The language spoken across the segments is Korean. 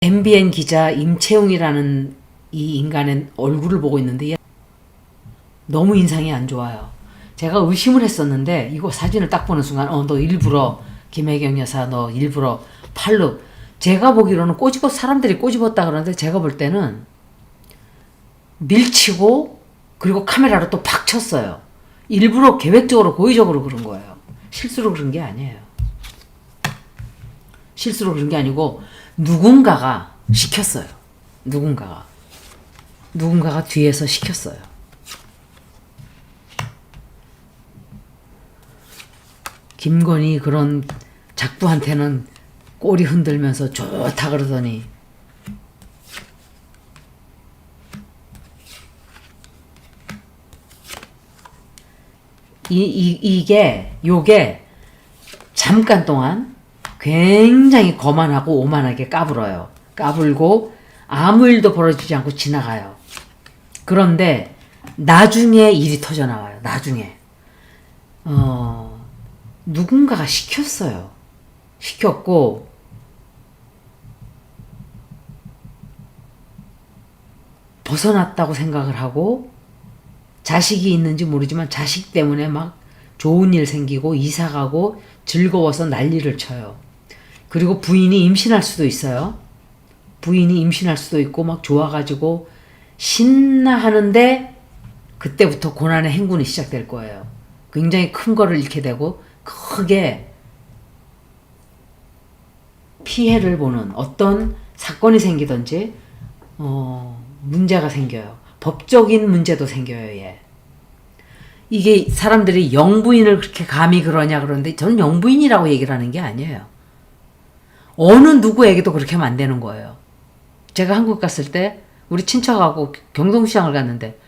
MBN 기자 임채웅이라는 이 인간의 얼굴을 보고 있는데 너무 인상이 안 좋아요. 제가 의심을 했었는데 이거 사진을 딱 보는 순간 너 일부러 김혜경 여사 너 일부러 팔로 제가 보기로는 사람들이 꼬집었다 그러는데 제가 볼 때는 밀치고 그리고 카메라로 또 팍 쳤어요. 일부러 계획적으로 고의적으로 그런 거예요. 실수로 그런 게 아니에요. 실수로 그런 게 아니고 누군가가 시켰어요. 누군가가 뒤에서 시켰어요. 김건희 그런 작부한테는 꼬리 흔들면서 좋다 그러더니 요게 잠깐 동안 굉장히 거만하고 오만하게 까불어요. 까불고 아무 일도 벌어지지 않고 지나가요. 그런데 나중에 일이 터져 나와요. 나중에 누군가가 시켰어요. 시켰고 벗어났다고 생각을 하고 자식이 있는지 모르지만 자식 때문에 막 좋은 일 생기고 이사 가고 즐거워서 난리를 쳐요. 그리고 부인이 임신할 수도 있어요. 부인이 임신할 수도 있고 막 좋아가지고 신나 하는데 그때부터 고난의 행군이 시작될 거예요. 굉장히 큰 거를 잃게 되고 크게 피해를 보는 어떤 사건이 생기든지 문제가 생겨요. 법적인 문제도 생겨요. 얘. 이게 사람들이 영부인을 그렇게 감히 그러냐 그러는데 저는 영부인이라고 얘기를 하는 게 아니에요. 어느 누구에게도 그렇게 하면 안 되는 거예요. 제가 한국 갔을 때 우리 친척하고 경동시장을 갔는데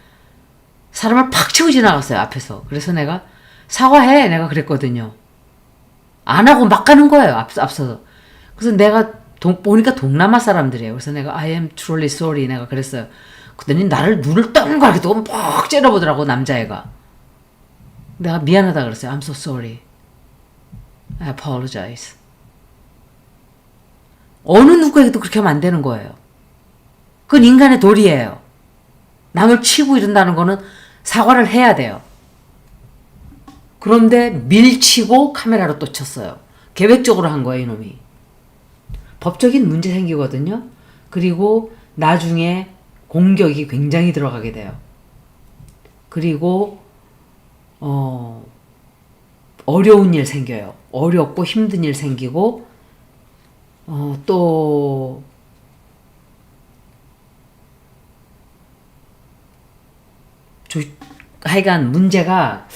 사람을 팍 치고 지나갔어요. 앞에서. 그래서 내가 사과해 내가 그랬거든요. 안 하고 막 가는 거예요. 앞서서. 그래서 내가 보니까 동남아 사람들이에요. 그래서 내가 I am truly sorry 내가 그랬어요. 그랬더니 나를 눈을 동그랗게 뜨고 뻑 째려보더라고 남자애가. 내가 미안하다 그랬어요. I'm so sorry. I apologize. 어느 누구에게도 그렇게 하면 안 되는 거예요. 그건 인간의 도리예요. 남을 치고 이런다는 거는 사과를 해야 돼요. 그런데 밀치고 카메라로 또 쳤어요. 계획적으로 한 거예요, 이놈이. 법적인 문제 생기거든요. 그리고 나중에 공격이 굉장히 들어가게 돼요. 그리고 어려운 일 생겨요. 어렵고 힘든 일 생기고 또 하여간 문제가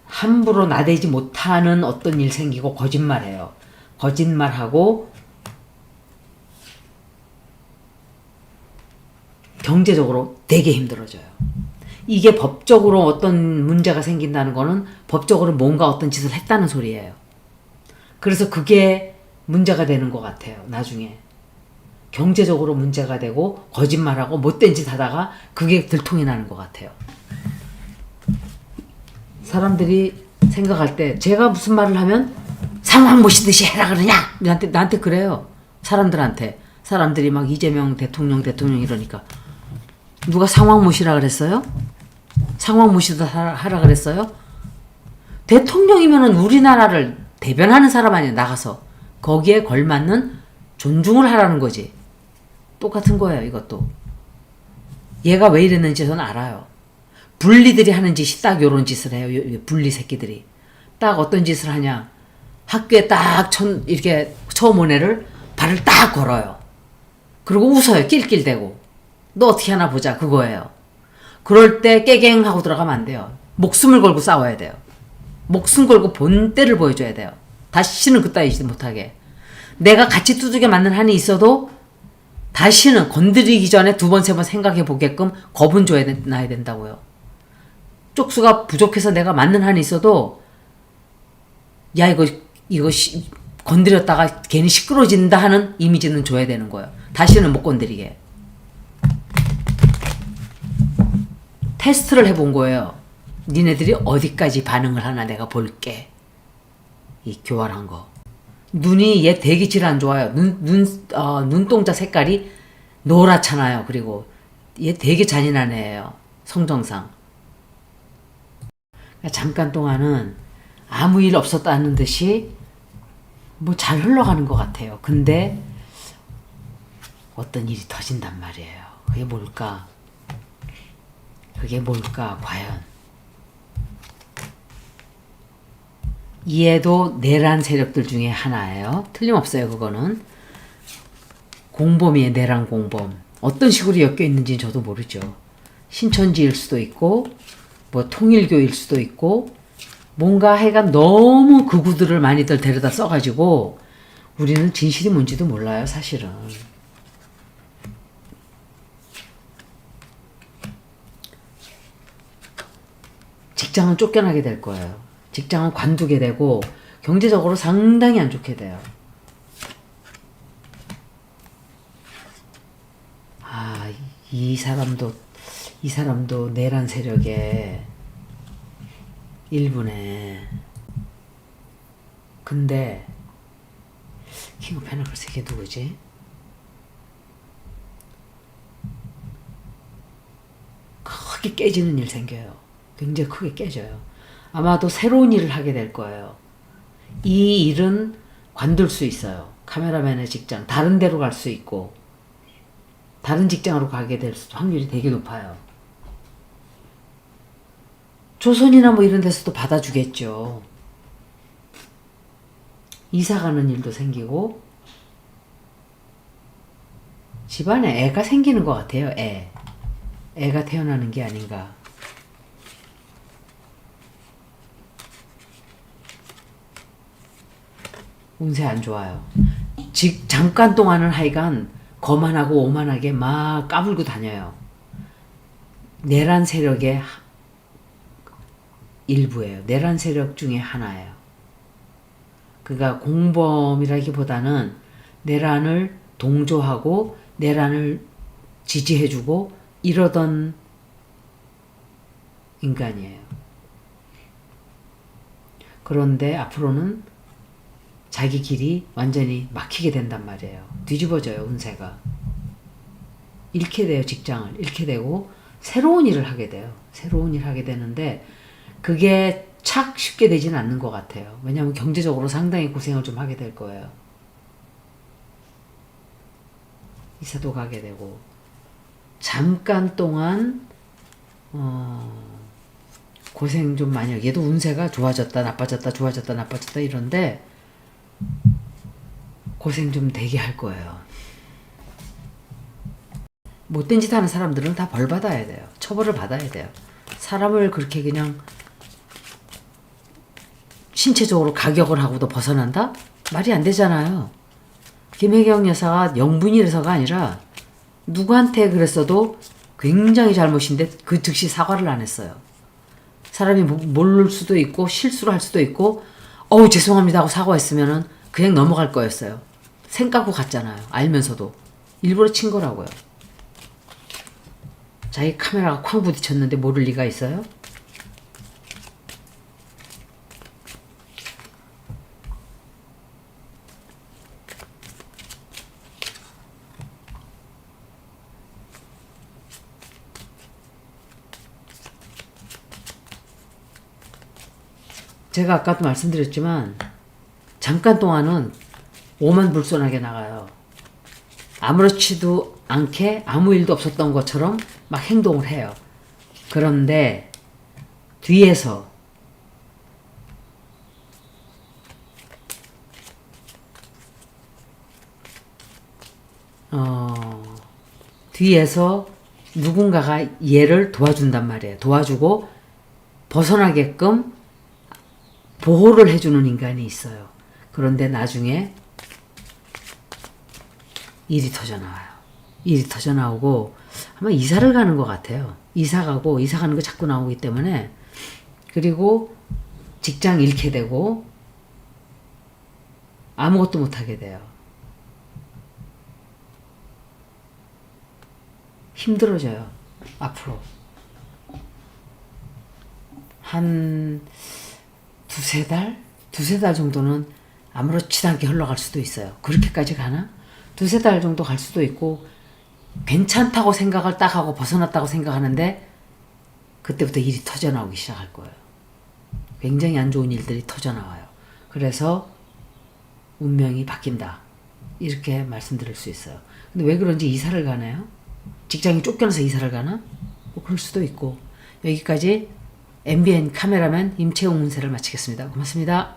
함부로 나대지 못하는 어떤 일 생기고 거짓말해요. 거짓말하고 경제적으로 되게 힘들어져요. 이게 법적으로 어떤 문제가 생긴다는 거는 법적으로 뭔가 어떤 짓을 했다는 소리예요. 그래서 그게 문제가 되는 것 같아요. 나중에. 경제적으로 문제가 되고 거짓말하고 못된 짓 하다가 그게 들통이 나는 것 같아요. 사람들이 생각할 때 제가 무슨 말을 하면 상황 모시듯이 해라 그러냐? 나한테 그래요. 사람들이 막 이재명 대통령 이러니까 누가 상황 모시라 그랬어요? 상황 모시듯 하라 그랬어요? 대통령이면은 우리나라를 대변하는 사람 아니야. 나가서 거기에 걸맞는 존중을 하라는 거지. 똑같은 거예요. 이것도. 얘가 왜 이랬는지 저는 알아요. 분리들이 하는 짓이 딱 요런 짓을 해요. 분리 새끼들이. 딱 어떤 짓을 하냐. 학교에 딱 이렇게 처음 온 애를 발을 딱 걸어요. 그리고 웃어요. 낄낄대고. 너 어떻게 하나 보자. 그거예요. 그럴 때 깨갱하고 들어가면 안 돼요. 목숨을 걸고 싸워야 돼요. 목숨 걸고 본때를 보여줘야 돼요. 다시는 그따위 짓 못하게. 내가 같이 두들겨 맞는 한이 있어도 다시는 건드리기 전에 두 번, 세 번 생각해 보게끔 겁은 놔야 된다고요. 쪽수가 부족해서 내가 맞는 한이 있어도 야 이거 건드렸다가 괜히 시끄러진다 하는 이미지는 줘야 되는 거예요. 다시는 못 건드리게. 테스트를 해본 거예요. 니네들이 어디까지 반응을 하나 내가 볼게. 이 교활한 거. 눈이 얘 되게 질 안 좋아요. 눈동자 색깔이 노랗잖아요. 그리고 얘 되게 잔인한 애예요. 성정상. 잠깐 동안은 아무 일 없었다는 듯이 뭐 잘 흘러가는 것 같아요. 근데 어떤 일이 터진단 말이에요. 그게 뭘까? 그게 뭘까, 과연? 얘도 내란 세력들 중에 하나예요. 틀림없어요, 그거는. 공범이에요, 내란 공범. 어떤 식으로 엮여 있는지 저도 모르죠. 신천지일 수도 있고, 뭐 통일교일 수도 있고, 뭔가 하여간 너무 극우들을 많이들 데려다 써가지고, 우리는 진실이 뭔지도 몰라요, 사실은. 직장은 쫓겨나게 될 거예요. 직장은 관두게 되고 경제적으로 상당히 안 좋게 돼요. 아, 이 사람도 내란 세력의 일부네. 근데 킹 오브 펜터클스 이게 누구지? 크게 깨지는 일 생겨요. 굉장히 크게 깨져요. 아마도 새로운 일을 하게 될 거예요. 이 일은 관둘 수 있어요. 카메라맨의 직장, 다른 데로 갈 수 있고, 다른 직장으로 가게 될 확률이 되게 높아요. 조선이나 뭐 이런 데서도 받아주겠죠. 이사 가는 일도 생기고, 집안에 애가 생기는 것 같아요, 애가 태어나는 게 아닌가. 운세 안 좋아요. 잠깐 동안은 하여간 거만하고 오만하게 막 까불고 다녀요. 내란 세력의 일부예요. 내란 세력 중에 하나예요. 그러니까 공범이라기보다는 내란을 동조하고 내란을 지지해주고 이러던 인간이에요. 그런데 앞으로는 자기 길이 완전히 막히게 된단 말이에요. 뒤집어져요, 운세가. 잃게 돼요, 직장을. 잃게 되고 새로운 일을 하게 돼요. 새로운 일을 하게 되는데 그게 착 쉽게 되지는 않는 것 같아요. 왜냐하면 경제적으로 상당히 고생을 좀 하게 될 거예요. 이사도 가게 되고 잠깐 동안 고생 좀 많이 하고 얘도 운세가 좋아졌다 나빠졌다 좋아졌다 나빠졌다 이런데 고생 좀 되게 할 거예요. 못된 짓 하는 사람들은 다 벌 받아야 돼요. 처벌을 받아야 돼요. 사람을 그렇게 그냥 신체적으로 가격을 하고도 벗어난다? 말이 안 되잖아요. 김혜경 여사가 영분이라서가 아니라 누구한테 그랬어도 굉장히 잘못인데 그 즉시 사과를 안 했어요. 사람이 모를 수도 있고 실수를 할 수도 있고 죄송합니다 하고 사과했으면은 그냥 넘어갈 거였어요. 생 까고 갔잖아요. 알면서도. 일부러 친 거라고요. 자기 카메라가 쾅 부딪혔는데 모를 리가 있어요? 제가 아까도 말씀드렸지만 잠깐 동안은 오만불손하게 나가요. 아무렇지도 않게 아무 일도 없었던 것처럼 막 행동을 해요. 그런데 뒤에서 누군가가 얘를 도와준단 말이에요. 도와주고 벗어나게끔 보호를 해주는 인간이 있어요. 그런데 나중에 일이 터져나와요. 일이 터져나오고 아마 이사를 가는 것 같아요. 이사 가는 거 자꾸 나오기 때문에 그리고 직장 잃게 되고 아무것도 못하게 돼요. 힘들어져요. 앞으로. 한 두세 달 정도는 아무렇지도 않게 흘러갈 수도 있어요. 그렇게까지 가나? 두세 달 정도 갈 수도 있고 괜찮다고 생각을 딱 하고 벗어났다고 생각하는데 그때부터 일이 터져나오기 시작할 거예요. 굉장히 안 좋은 일들이 터져나와요. 그래서 운명이 바뀐다. 이렇게 말씀드릴 수 있어요. 근데 왜 그런지 이사를 가나요? 직장이 쫓겨나서 이사를 가나? 뭐 그럴 수도 있고. 여기까지 MBN 카메라맨 임채용 운세를 마치겠습니다. 고맙습니다.